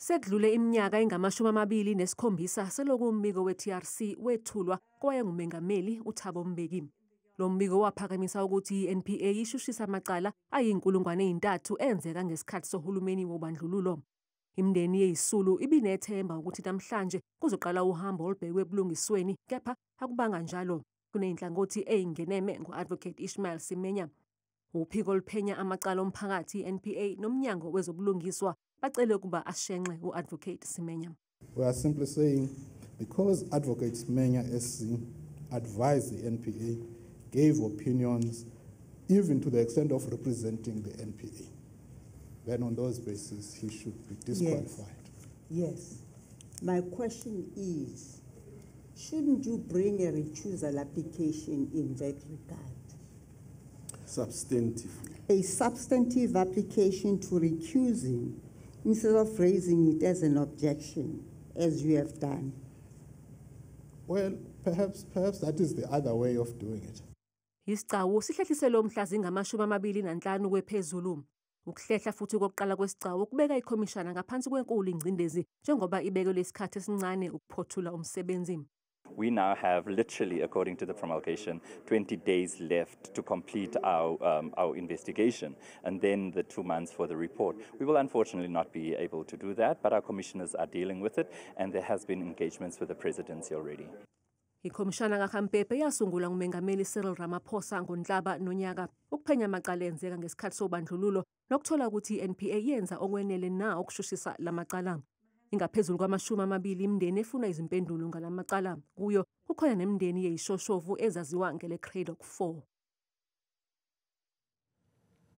Sekudlule iminyaka engama-27 selokhu umbiko we-TRC wethulwa kowayengumengameli uThabo Mbeki. Lo mbiko waphakamisa ukuthi i-NPA ishushisa amacala ayi-3,000 enzeka ngesikhathi sohulumeni wobandlululo. Imindeni yeyisulu ibinethemba ukuthi namhlanje kuzoqala uhambo olubhekwe ebulungisweni, kepha akubanga njalo. Kuneyinhlangothi eyingeneme ngo-Advocate Ishmael Semenya. Uphiko oluphenya amacala omphakathi i-NPA nomnyango wezobulungiswa bacele ukuba ashenxe u-Advocate Semenya. We are simply saying, because Advocate Semenya SC advised the NPA, gave opinions, even to the extent of representing the NPA, then on those bases he should be disqualified. Yes. My question is, shouldn't you bring a recusal application in that regard? Substantively. A substantive application to recuse him instead of raising it as an objection, as you have done. Well, perhaps that is the other way of doing it. Isicwawu sihlehlisele umhla zingama-25 kwephezulu. Ukuhlehla futhi kokuqala kwesicwawu kubeka ikhomishana ngaphansi kwenkulu ingcindezi njengoba ibekelwe isikhathi esincane ukuphothula umsebenzi. We now have literally, according to the promulgation, 20 days left to complete our investigation, and then the 2 months for the report. We will unfortunately not be able to do that, but our commissioners are dealing with it, and there has been engagements with the presidency already. Ikhomishana kaGampepe yasungula ngumengameli Cyril Ramaphosa ngoNhlaba nonyaka ukuphenya amacala enzeka ngesikhathi sobandlululo nokuthola ukuthi i-NPA yenza okwenele na ukushushisa lamacala. Ingaphezulu kwama-20 imindeni efuna izimpendulo ngalamacala. Kuyo kukhona nemindeni yeyishoshovu ezaziwa ngele-Craddock 4.